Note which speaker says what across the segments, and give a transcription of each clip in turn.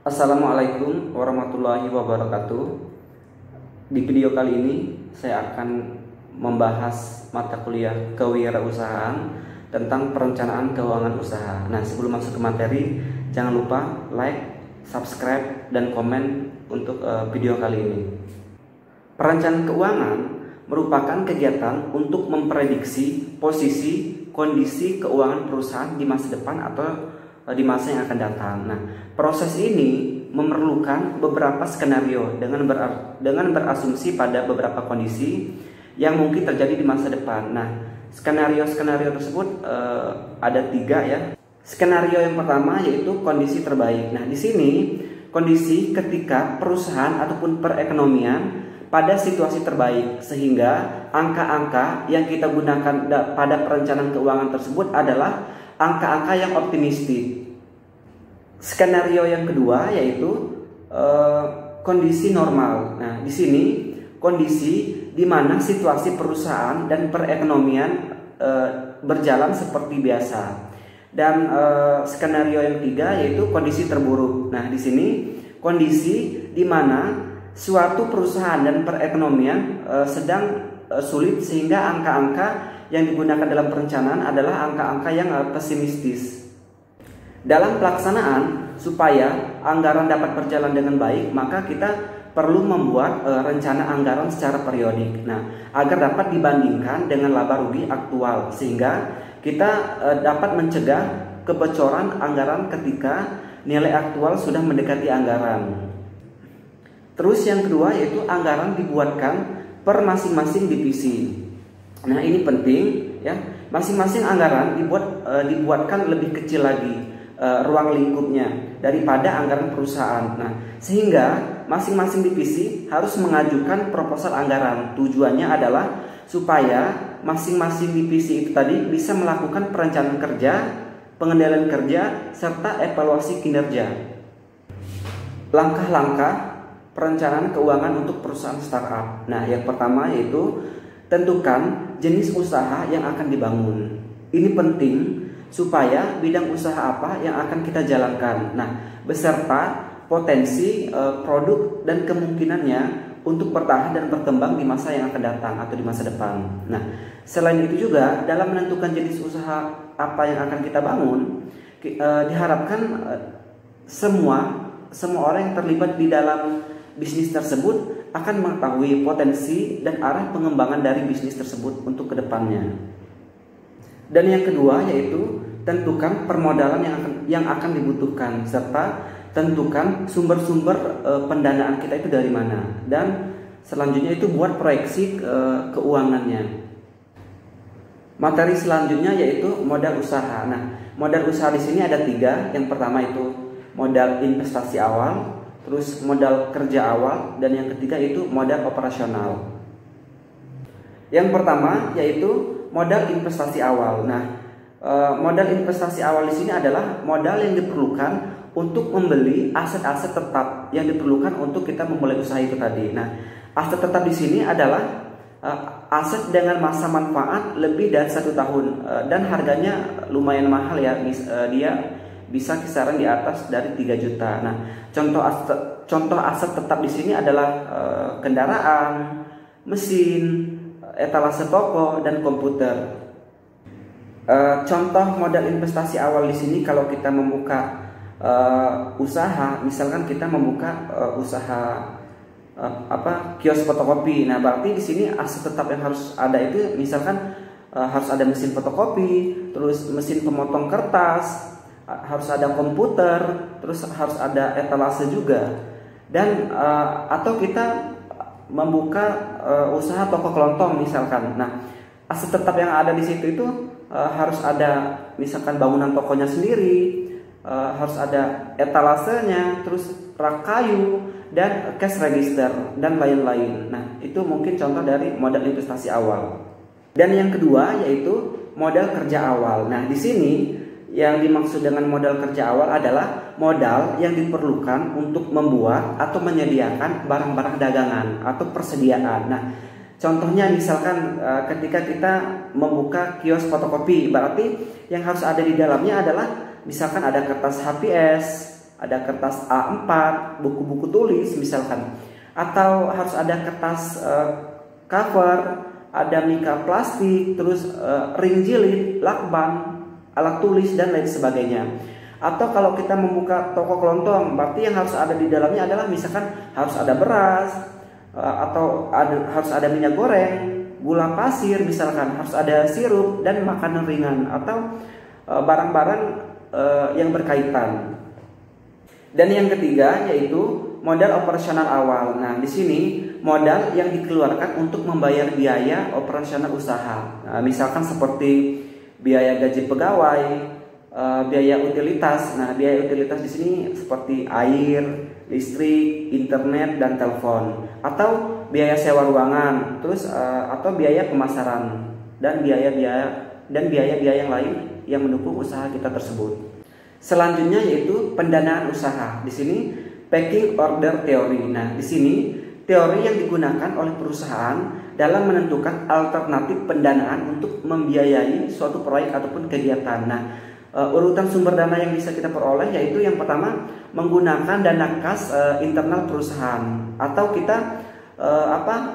Speaker 1: Assalamualaikum warahmatullahi wabarakatuh. Di video kali ini saya akan membahas mata kuliah kewirausahaan tentang perencanaan keuangan usaha. Nah, sebelum masuk ke materi, jangan lupa like, subscribe, dan komen untuk video kali ini. Perencanaan keuangan merupakan kegiatan untuk memprediksi posisi kondisi keuangan perusahaan di masa depan atau di masa yang akan datang. Nah, proses ini memerlukan beberapa skenario dengan berasumsi pada beberapa kondisi yang mungkin terjadi di masa depan. Nah, skenario tersebut ada 3 ya. Skenario yang pertama yaitu kondisi terbaik. Nah, di sini kondisi ketika perusahaan ataupun perekonomian pada situasi terbaik, sehingga angka-angka yang kita gunakan pada perencanaan keuangan tersebut adalah angka-angka yang optimistik. Skenario yang kedua yaitu kondisi normal. Nah, di sini kondisi di mana situasi perusahaan dan perekonomian berjalan seperti biasa. Dan skenario yang ketiga yaitu kondisi terburuk. Nah, di sini kondisi di mana suatu perusahaan dan perekonomian sedang sulit, sehingga angka-angka yang digunakan dalam perencanaan adalah angka-angka yang pesimistis. Dalam pelaksanaan, supaya anggaran dapat berjalan dengan baik, maka kita perlu membuat rencana anggaran secara periodik. Nah, agar dapat dibandingkan dengan laba rugi aktual, sehingga kita dapat mencegah kebocoran anggaran ketika nilai aktual sudah mendekati anggaran. Terus yang kedua yaitu anggaran dibuatkan per masing-masing divisi. Nah, ini penting ya. Masing-masing anggaran dibuatkan lebih kecil lagi ruang lingkupnya daripada anggaran perusahaan. Nah, sehingga masing-masing divisi harus mengajukan proposal anggaran. Tujuannya adalah supaya masing-masing divisi itu tadi bisa melakukan perencanaan kerja, pengendalian kerja, serta evaluasi kinerja. Langkah-langkah perencanaan keuangan untuk perusahaan startup. Nah, yang pertama yaitu tentukan jenis usaha yang akan dibangun. Ini penting supaya bidang usaha apa yang akan kita jalankan. Nah, beserta potensi produk dan kemungkinannya untuk bertahan dan berkembang di masa yang akan datang atau di masa depan. Nah, selain itu juga dalam menentukan jenis usaha apa yang akan kita bangun, diharapkan semua orang yang terlibat di dalam bisnis tersebut akan mengetahui potensi dan arah pengembangan dari bisnis tersebut untuk kedepannya. Dan yang kedua yaitu tentukan permodalan yang akan dibutuhkan, serta tentukan sumber-sumber pendanaan kita itu dari mana. Dan selanjutnya itu buat proyeksi keuangannya. Materi selanjutnya yaitu modal usaha. Nah, modal usaha di sini ada 3. Yang pertama itu modal investasi awal, terus modal kerja awal, dan yang ketiga itu modal operasional. Yang pertama yaitu modal investasi awal. Nah, modal investasi awal di sini adalah modal yang diperlukan untuk membeli aset-aset tetap yang diperlukan untuk kita memulai usaha itu tadi. Nah, aset tetap di sini adalah aset dengan masa manfaat lebih dari 1 tahun dan harganya lumayan mahal ya. Dia bisa kisaran di atas dari 3 juta. Nah, contoh aset tetap di sini adalah kendaraan, mesin, etalase toko, dan komputer. Contoh modal investasi awal di sini kalau kita membuka usaha, misalkan kita membuka usaha kios fotokopi. Nah, berarti di sini aset tetap yang harus ada itu misalkan harus ada mesin fotokopi, terus mesin pemotong kertas, harus ada komputer, terus harus ada etalase juga. Dan atau kita membuka usaha toko kelontong misalkan. Nah, aset tetap yang ada di situ itu harus ada misalkan bangunan tokonya sendiri, harus ada etalasenya, terus rak kayu, dan cash register, dan lain-lain. Nah, itu mungkin contoh dari modal investasi awal. Dan yang kedua yaitu modal kerja awal. Nah, di sini yang dimaksud dengan modal kerja awal adalah modal yang diperlukan untuk membuat atau menyediakan barang-barang dagangan atau persediaan. Nah, contohnya misalkan ketika kita membuka kios fotokopi, berarti yang harus ada di dalamnya adalah misalkan ada kertas HPS, ada kertas A4, buku-buku tulis misalkan, atau harus ada kertas cover, ada mika plastik, terus ring jilid, lakban, alat tulis dan lain sebagainya. Atau kalau kita membuka toko kelontong, berarti yang harus ada di dalamnya adalah misalkan harus ada beras, atau harus ada minyak goreng, gula pasir misalkan, harus ada sirup dan makanan ringan atau barang-barang yang berkaitan. Dan yang ketiga yaitu modal operasional awal. Nah, di sini modal yang dikeluarkan untuk membayar biaya operasional usaha. Nah, misalkan seperti biaya gaji pegawai, biaya utilitas. Nah, biaya utilitas di sini seperti air, listrik, internet dan telepon, atau biaya sewa ruangan, terus atau biaya pemasaran dan biaya-biaya yang lain yang mendukung usaha kita tersebut. Selanjutnya yaitu pendanaan usaha. Di sini packing order theory. Nah, di sini teori yang digunakan oleh perusahaan dalam menentukan alternatif pendanaan untuk membiayai suatu proyek ataupun kegiatan. Nah, urutan sumber dana yang bisa kita peroleh yaitu yang pertama menggunakan dana kas internal perusahaan, atau kita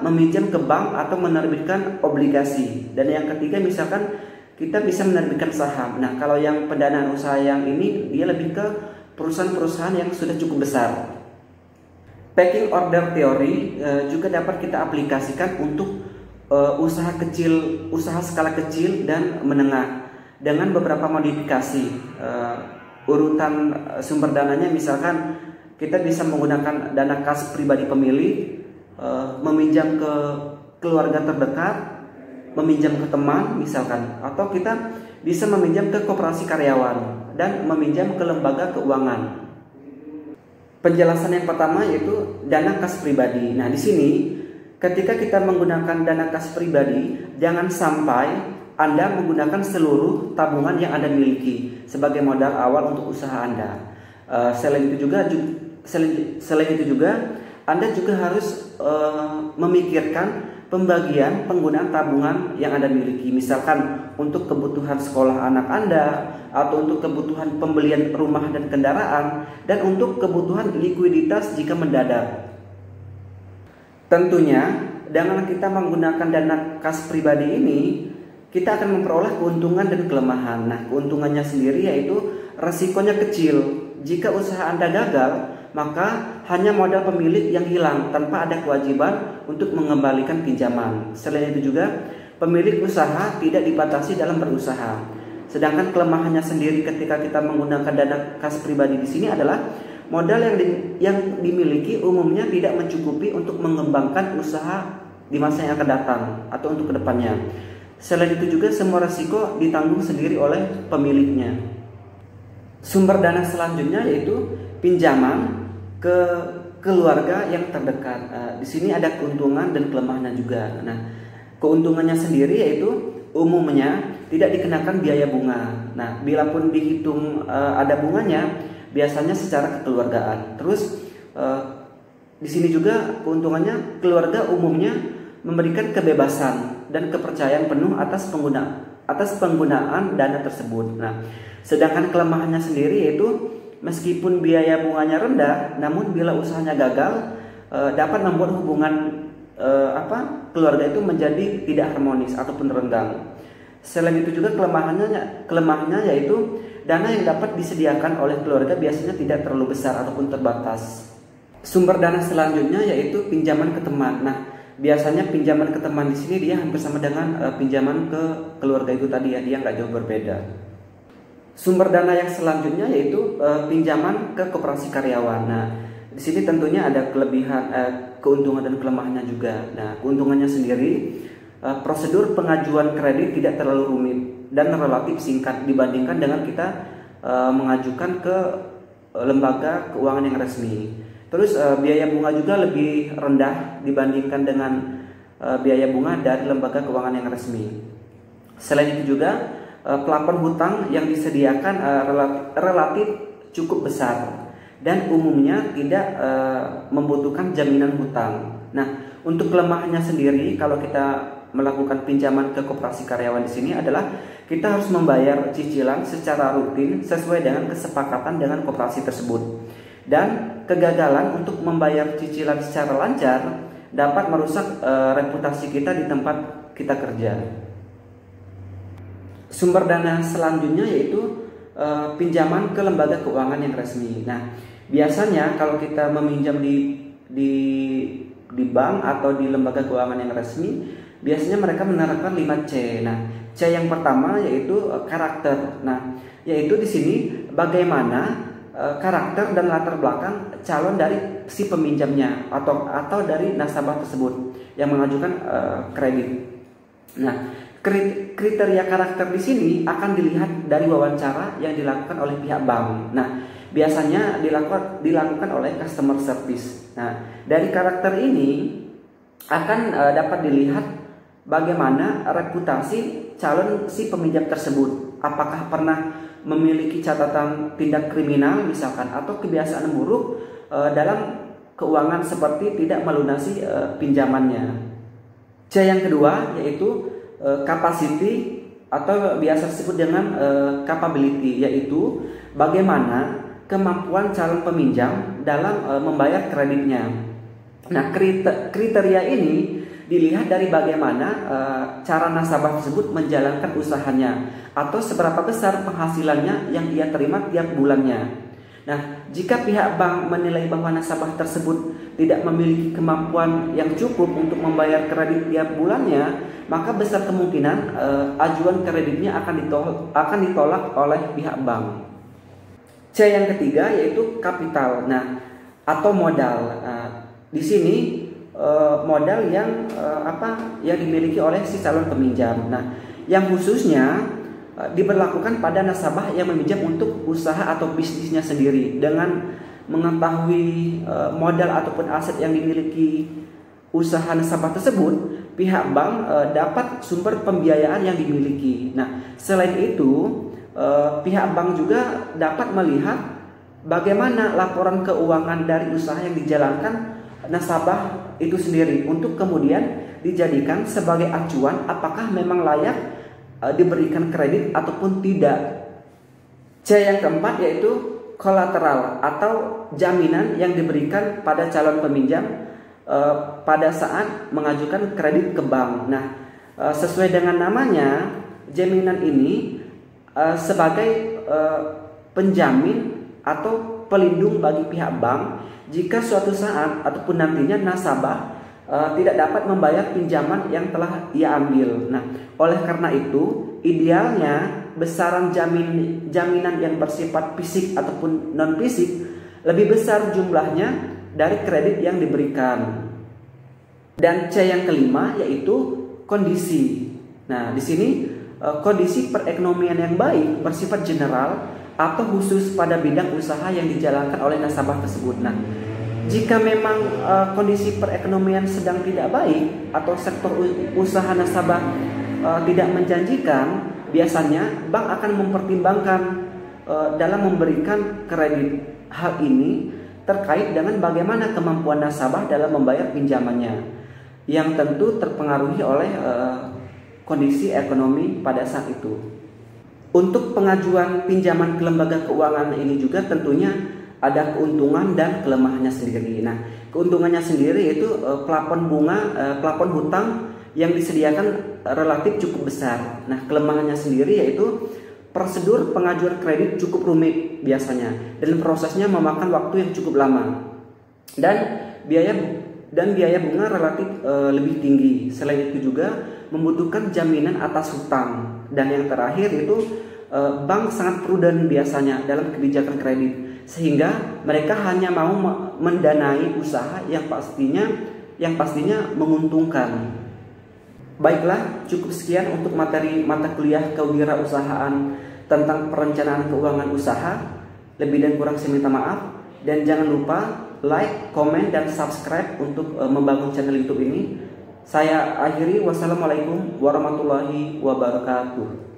Speaker 1: meminjam ke bank atau menerbitkan obligasi. Dan yang ketiga misalkan kita bisa menerbitkan saham. Nah, kalau yang pendanaan usaha yang ini dia lebih ke perusahaan-perusahaan yang sudah cukup besar. Packing order theory juga dapat kita aplikasikan untuk usaha kecil, usaha skala kecil dan menengah dengan beberapa modifikasi. Urutan sumber dananya misalkan kita bisa menggunakan dana kas pribadi pemilik, meminjam ke keluarga terdekat, meminjam ke teman misalkan, atau kita bisa meminjam ke koperasi karyawan dan meminjam ke lembaga keuangan. Penjelasan yang pertama yaitu dana kas pribadi. Nah, di sini ketika kita menggunakan dana kas pribadi, jangan sampai Anda menggunakan seluruh tabungan yang Anda miliki sebagai modal awal untuk usaha Anda. Selain itu juga Anda juga harus memikirkan pembagian penggunaan tabungan yang Anda miliki, misalkan untuk kebutuhan sekolah anak Anda, atau untuk kebutuhan pembelian rumah dan kendaraan, dan untuk kebutuhan likuiditas jika mendadak. Tentunya dengan kita menggunakan dana kas pribadi ini, kita akan memperoleh keuntungan dan kelemahan. Nah, keuntungannya sendiri yaitu resikonya kecil. Jika usaha Anda gagal, maka hanya modal pemilik yang hilang tanpa ada kewajiban untuk mengembalikan pinjaman. Selain itu juga pemilik usaha tidak dibatasi dalam berusaha. Sedangkan kelemahannya sendiri ketika kita menggunakan dana kas pribadi di sini adalah modal yang dimiliki umumnya tidak mencukupi untuk mengembangkan usaha di masa yang akan datang atau untuk kedepannya. Selain itu juga semua risiko ditanggung sendiri oleh pemiliknya. Sumber dana selanjutnya yaitu pinjaman ke keluarga yang terdekat. Di sini ada keuntungan dan kelemahannya juga. Nah, keuntungannya sendiri yaitu umumnya tidak dikenakan biaya bunga. Nah, bila pun dihitung ada bunganya, biasanya secara kekeluargaan. Terus di sini juga keuntungannya keluarga umumnya memberikan kebebasan dan kepercayaan penuh atas penggunaan dana tersebut. Nah, sedangkan kelemahannya sendiri yaitu meskipun biaya bunganya rendah, namun bila usahanya gagal dapat membuat hubungan keluarga itu menjadi tidak harmonis ataupun renggang. Selain itu juga kelemahannya yaitu dana yang dapat disediakan oleh keluarga biasanya tidak terlalu besar ataupun terbatas. Sumber dana selanjutnya yaitu pinjaman ke teman. Nah, biasanya pinjaman ke teman di sini dia hampir sama dengan pinjaman ke keluarga itu tadi ya, dia nggak jauh berbeda. Sumber dana yang selanjutnya yaitu pinjaman ke koperasi karyawan. Nah, di sini tentunya ada kelebihan, keuntungan dan kelemahannya juga. Nah, keuntungannya sendiri prosedur pengajuan kredit tidak terlalu rumit dan relatif singkat dibandingkan dengan kita mengajukan ke lembaga keuangan yang resmi. Terus biaya bunga juga lebih rendah dibandingkan dengan biaya bunga dari lembaga keuangan yang resmi. Selain itu juga plafon hutang yang disediakan relatif cukup besar dan umumnya tidak membutuhkan jaminan hutang. Nah, untuk kelemahannya sendiri kalau kita melakukan pinjaman ke koperasi karyawan di sini adalah kita harus membayar cicilan secara rutin sesuai dengan kesepakatan dengan koperasi tersebut. Dan kegagalan untuk membayar cicilan secara lancar dapat merusak reputasi kita di tempat kita kerja. Sumber dana selanjutnya yaitu pinjaman ke lembaga keuangan yang resmi. Nah, biasanya kalau kita meminjam di bank atau di lembaga keuangan yang resmi, biasanya mereka menerapkan 5C. Nah, C yang pertama yaitu karakter. Nah, yaitu di sini bagaimana karakter dan latar belakang calon dari si peminjamnya atau dari nasabah tersebut yang mengajukan kredit. Nah, kriteria karakter di sini akan dilihat dari wawancara yang dilakukan oleh pihak bank. Nah, biasanya dilakukan oleh customer service. Nah, dari karakter ini akan dapat dilihat bagaimana reputasi calon si peminjam tersebut. Apakah pernah memiliki catatan tindak kriminal misalkan atau kebiasaan buruk dalam keuangan seperti tidak melunasi pinjamannya. C yang kedua yaitu capacity atau biasa disebut dengan capability, yaitu bagaimana kemampuan calon peminjam dalam membayar kreditnya. Nah, kriteria ini dilihat dari bagaimana cara nasabah tersebut menjalankan usahanya atau seberapa besar penghasilannya yang ia terima tiap bulannya. Nah, jika pihak bank menilai bahwa nasabah tersebut tidak memiliki kemampuan yang cukup untuk membayar kredit tiap bulannya, maka besar kemungkinan ajuan kreditnya akan ditolak oleh pihak bank. C yang ketiga yaitu kapital. Nah, atau modal. Di sini modal yang yang dimiliki oleh si calon peminjam. Nah, yang khususnya diberlakukan pada nasabah yang meminjam untuk usaha atau bisnisnya sendiri. Dengan mengetahui modal ataupun aset yang dimiliki usaha nasabah tersebut, pihak bank dapat sumber pembiayaan yang dimiliki. Nah, selain itu pihak bank juga dapat melihat bagaimana laporan keuangan dari usaha yang dijalankan nasabah itu sendiri untuk kemudian dijadikan sebagai acuan apakah memang layak diberikan kredit ataupun tidak. C yang keempat yaitu kolateral atau jaminan yang diberikan pada calon peminjam pada saat mengajukan kredit ke bank. Nah, sesuai dengan namanya, jaminan ini sebagai penjamin atau pelindung bagi pihak bank jika suatu saat ataupun nantinya nasabah tidak dapat membayar pinjaman yang telah ia ambil. Nah, oleh karena itu idealnya besaran jaminan yang bersifat fisik ataupun non fisik lebih besar jumlahnya dari kredit yang diberikan. Dan C yang kelima yaitu kondisi. Nah, di sini kondisi perekonomian yang baik bersifat general atau khusus pada bidang usaha yang dijalankan oleh nasabah tersebut. Nah, jika memang kondisi perekonomian sedang tidak baik atau sektor usaha nasabah tidak menjanjikan, biasanya bank akan mempertimbangkan dalam memberikan kredit. Hal ini terkait dengan bagaimana kemampuan nasabah dalam membayar pinjamannya, yang tentu terpengaruhi oleh kondisi ekonomi pada saat itu. Untuk pengajuan pinjaman ke lembaga keuangan ini juga tentunya ada keuntungan dan kelemahannya sendiri. Nah, keuntungannya sendiri yaitu plafon hutang yang disediakan relatif cukup besar. Nah, kelemahannya sendiri yaitu prosedur pengajuan kredit cukup rumit biasanya dan prosesnya memakan waktu yang cukup lama. Dan biaya bunga relatif lebih tinggi. Selain itu juga membutuhkan jaminan atas hutang. Dan yang terakhir itu bank sangat prudent biasanya dalam kebijakan kredit, sehingga mereka hanya mau mendanai usaha yang pastinya menguntungkan. Baiklah, cukup sekian untuk materi mata kuliah kewirausahaan tentang perencanaan keuangan usaha. Lebih dan kurang saya minta maaf, dan jangan lupa like, komen, dan subscribe untuk membangun channel YouTube ini. Saya akhiri, wassalamualaikum warahmatullahi wabarakatuh.